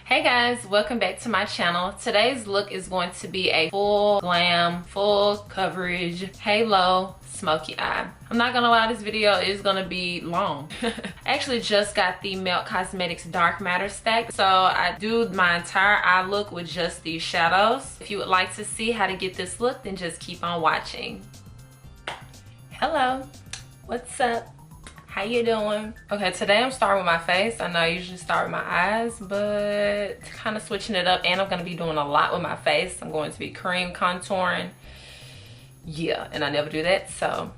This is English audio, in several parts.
Hey guys, welcome back to my channel. Today's look is going to be a full glam, full coverage, halo, smoky eye. I'm not gonna lie, this video is gonna be long. I actually just got the Melt Cosmetics Dark Matter stack. So I do my entire eye look with just these shadows. If you would like to see how to get this look, then just keep on watching. Hello, what's up? How you doing? Okay, today I'm starting with my face. I know I usually start with my eyes, but kind of switching it up, and I'm gonna be doing a lot with my face. I'm going to be cream contouring. Yeah, and I never do that, so.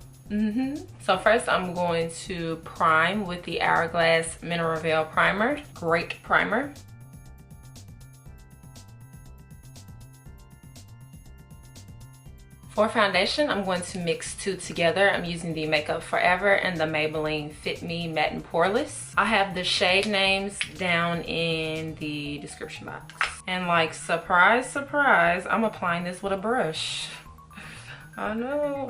So first I'm going to prime with the Hourglass Mineral Veil Primer. Great primer. For foundation, I'm going to mix two together. I'm using the Makeup Forever and the Maybelline Fit Me Matte and Poreless. I have the shade names down in the description box. And like, surprise, surprise, I'm applying this with a brush. I know.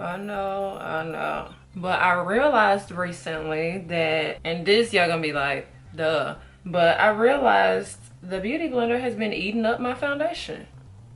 But I realized recently that, and this y'all gonna be like, duh. But I realized the Beauty Blender has been eating up my foundation.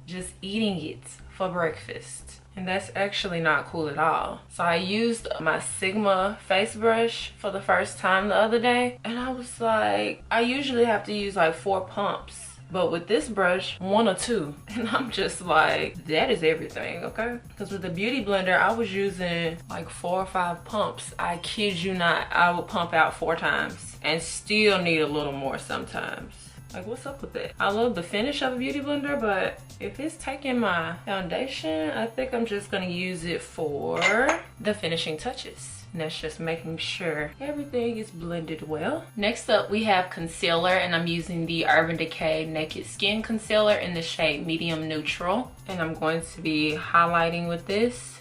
Just eating it for breakfast. And that's actually not cool at all. So I used my Sigma face brush for the first time the other day. And I was like, I usually have to use like 4 pumps. But with this brush, 1 or 2. And I'm just like, that is everything, okay? Because with the Beauty Blender, I was using like 4 or 5 pumps. I kid you not, I would pump out 4 times. And still need a little more sometimes. Like, what's up with that? I love the finish of a Beauty Blender, but if it's taking my foundation, I think I'm just gonna use it for the finishing touches. And that's just making sure everything is blended well. Next up, we have concealer, and I'm using the Urban Decay Naked Skin Concealer in the shade Medium Neutral. And I'm going to be highlighting with this.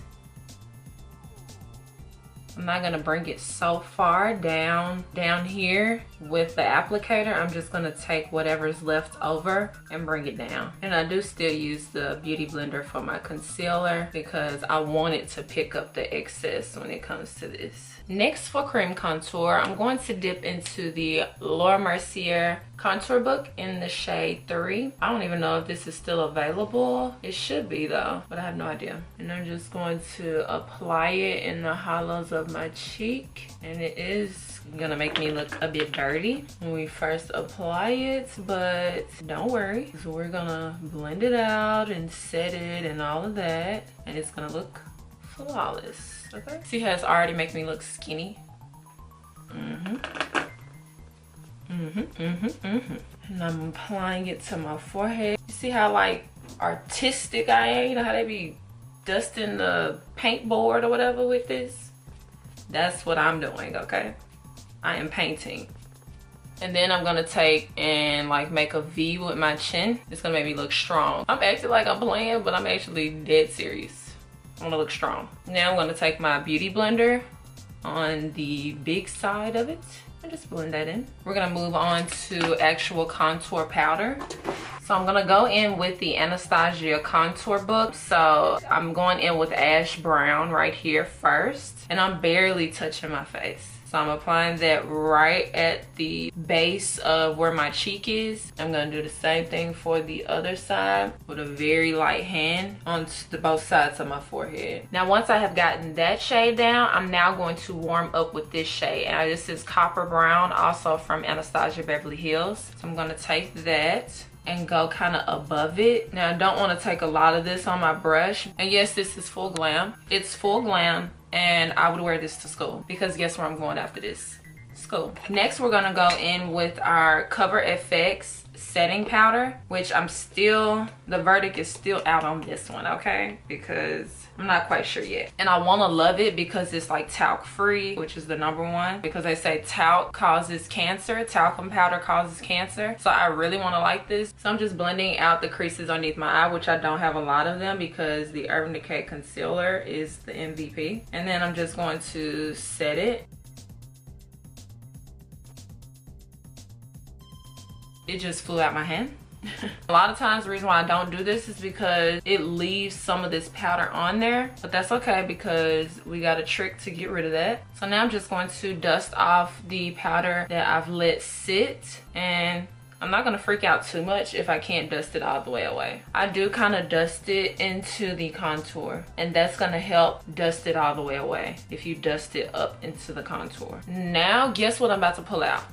I'm not gonna bring it so far down here with the applicator. I'm just gonna take whatever's left over and bring it down. And I do still use the Beauty Blender for my concealer because I want it to pick up the excess when it comes to this. Next, for cream contour, I'm going to dip into the Mercier contour book in the shade 3. I don't even know if this is still available. It should be though, but I have no idea. And I'm just going to apply it in the hollows of my cheek. And it is gonna make me look a bit dirty when we first apply it, but don't worry, because we're gonna blend it out and set it and all of that, and it's gonna look flawless. Okay, see how it's already making me look skinny? And I'm applying it to my forehead. You see how like artistic I am? You know how they be dusting the paint board or whatever with this? That's what I'm doing, okay? I am painting. And then I'm gonna take and like make a V with my chin. It's gonna make me look strong. I'm acting like I'm playing, but I'm actually dead serious. I wanna look strong. Now I'm gonna take my Beauty Blender on the big side of it and just blend that in. We're gonna move on to actual contour powder. So I'm gonna go in with the Anastasia contour book. So I'm going in with ash brown right here first, and I'm barely touching my face. So I'm applying that right at the base of where my cheek is. I'm gonna do the same thing for the other side with a very light hand on both sides of my forehead. Now once I have gotten that shade down, I'm now going to warm up with this shade. And this is Copper Brown, also from Anastasia Beverly Hills. So I'm gonna take that and go kind of above it. Now I don't want to take a lot of this on my brush. And yes, this is full glam. It's full glam. And I would wear this to school because guess where I'm going after this? School. Next, we're gonna go in with our Cover FX setting powder, which the verdict is still out on this one, okay? Because I'm not quite sure yet. And I wanna love it because it's like talc free, which is the #1, because they say talc causes cancer, talcum powder causes cancer. So I really wanna like this. So I'm just blending out the creases underneath my eye, which I don't have a lot of them because the Urban Decay concealer is the MVP. And then I'm just going to set it. It just flew out my hand. A lot of times the reason why I don't do this is because it leaves some of this powder on there, but that's okay because we got a trick to get rid of that. So now I'm just going to dust off the powder that I've let sit, and I'm not gonna freak out too much if I can't dust it all the way away. I do kind of dust it into the contour, and that's gonna help dust it all the way away if you dust it up into the contour. Now, guess what I'm about to pull out?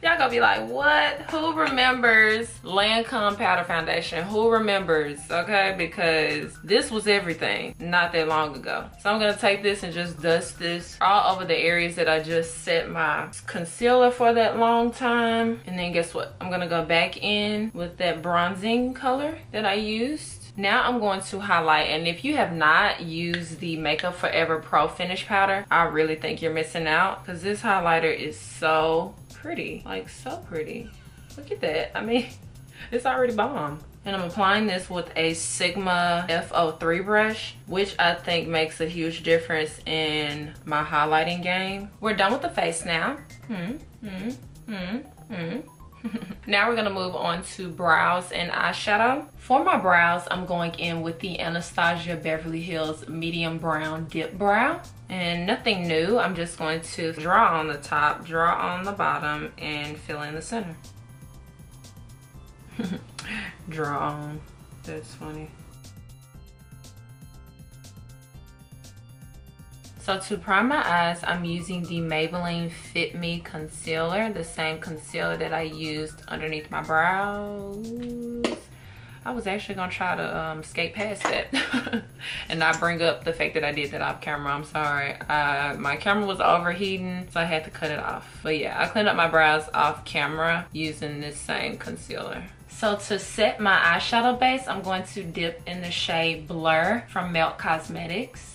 Y'all gonna be like, what? Who remembers Lancome powder foundation? Who remembers, okay? Because this was everything not that long ago. So I'm gonna take this and just dust this all over the areas that I just set my concealer for that long time. And then guess what? I'm gonna go back in with that bronzing color that I used. Now I'm going to highlight, and if you have not used the Makeup Forever Pro Finish Powder, I really think you're missing out, because this highlighter is so pretty, like so pretty. Look at that. I mean, it's already bomb. And I'm applying this with a Sigma F03 brush, which I think makes a huge difference in my highlighting game. We're done with the face now. Now we're gonna move on to brows and eyeshadow. For my brows, I'm going in with the Anastasia Beverly Hills Medium Brown Dip Brow. And nothing new, I'm just going to draw on the top, draw on the bottom, and fill in the center. Draw on, that's funny. So to prime my eyes, I'm using the Maybelline Fit Me Concealer, the same concealer that I used underneath my brows. I was actually gonna try to skate past that and not bring up the fact that I did that off camera. I'm sorry. My camera was overheating, so I had to cut it off. But yeah, I cleaned up my brows off camera using this same concealer. So to set my eyeshadow base, I'm going to dip in the shade Blur from Melt Cosmetics.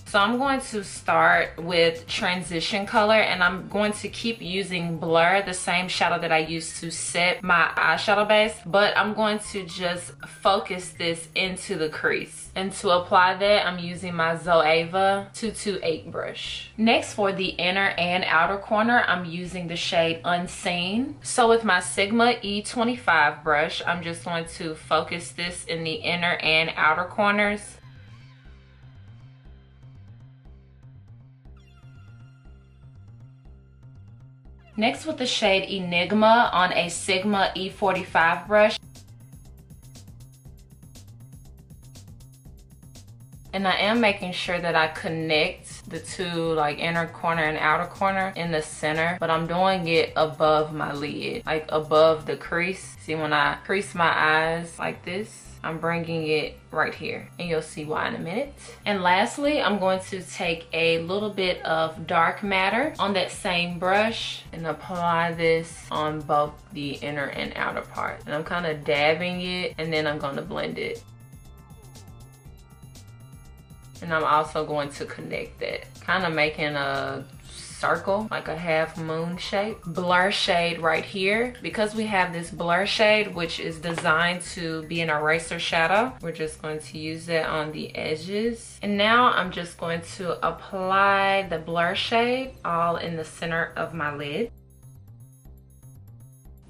So I'm going to start with transition color, and I'm going to keep using Blur, the same shadow that I used to set my eyeshadow base, but I'm going to just focus this into the crease. And to apply that, I'm using my Zoeva 228 brush. Next, for the inner and outer corner, I'm using the shade Unseen. So with my Sigma E25 brush, I'm just going to focus this in the inner and outer corners. Next, with the shade Enigma on a Sigma E45 brush. And I am making sure that I connect the two, like inner corner and outer corner in the center, but I'm doing it above my lid, like above the crease. See, when I crease my eyes like this, I'm bringing it right here, and you'll see why in a minute. And lastly, I'm going to take a little bit of dark matter on that same brush and apply this on both the inner and outer part. And I'm kind of dabbing it, and then I'm going to blend it. And I'm also going to connect that, kind of making a circle, like a half moon shape. Blur shade right here. Because we have this blur shade, which is designed to be an eraser shadow, we're just going to use that on the edges. And now I'm just going to apply the blur shade all in the center of my lid.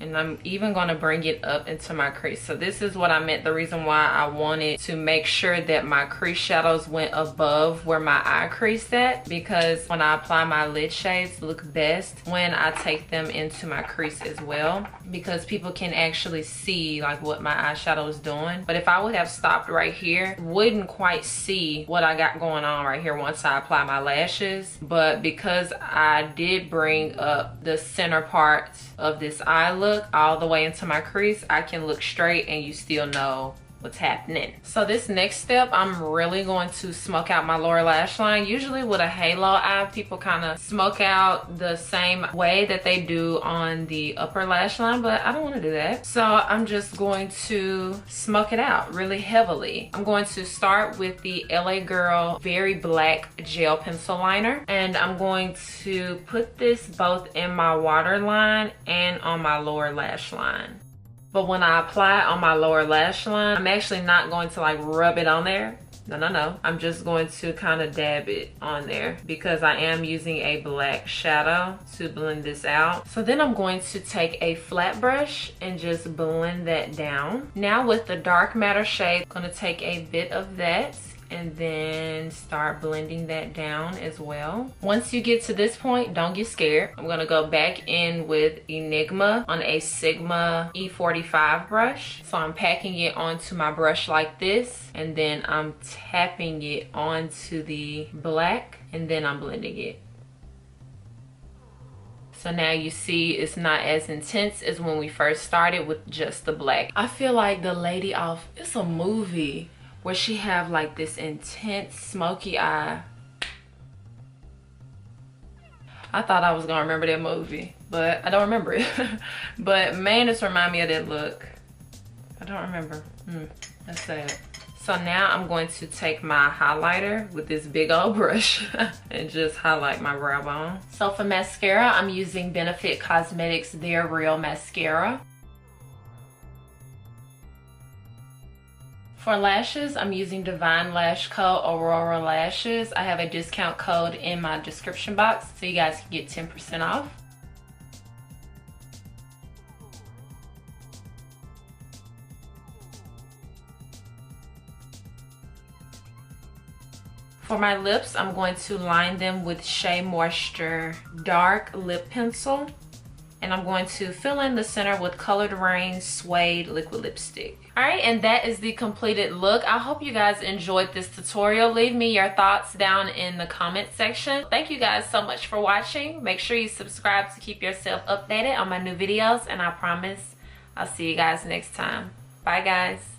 And I'm even going to bring it up into my crease. So this is what I meant, the reason why I wanted to make sure that my crease shadows went above where my eye crease at, because when I apply my lid shades, look best when I take them into my crease as well, because people can actually see like what my eyeshadow is doing. But if I would have stopped right here, wouldn't quite see what I got going on right here once I apply my lashes. But because I did bring up the center part of this eye look all the way into my crease, I can look straight and you still know what's happening. So this next step, I'm really going to smoke out my lower lash line. Usually with a halo eye, people kind of smoke out the same way that they do on the upper lash line, but I don't want to do that. So I'm just going to smoke it out really heavily. I'm going to start with the LA Girl Very Black Gel Pencil Liner, and I'm going to put this both in my waterline and on my lower lash line. But when I apply it on my lower lash line, I'm actually not going to like rub it on there. No. I'm just going to kind of dab it on there because I am using a black shadow to blend this out. So then I'm going to take a flat brush and just blend that down. Now with the dark matter shade, I'm going to take a bit of that and then start blending that down as well. Once you get to this point, don't get scared. I'm gonna go back in with Enigma on a Sigma E45 brush. So I'm packing it onto my brush like this, and then I'm tapping it onto the black, and then I'm blending it. So now you see it's not as intense as when we first started with just the black. I feel like the lady off, it's a movie where she have like this intense smoky eye. I thought I was gonna remember that movie, but I don't remember it. But man, this remind me of that look. I don't remember. That's sad. So now I'm going to take my highlighter with this big old brush and just highlight my brow bone. So for mascara, I'm using Benefit Cosmetics Their Real Mascara. For lashes, I'm using Divine Lash Co. Aurora Lashes. I have a discount code in my description box so you guys can get 10% off. For my lips, I'm going to line them with Shea Moisture Dark Lip Pencil. And I'm going to fill in the center with Colored Rain Suede Liquid Lipstick. Alright, and that is the completed look. I hope you guys enjoyed this tutorial. Leave me your thoughts down in the comment section. Thank you guys so much for watching. Make sure you subscribe to keep yourself updated on my new videos. And I promise I'll see you guys next time. Bye guys.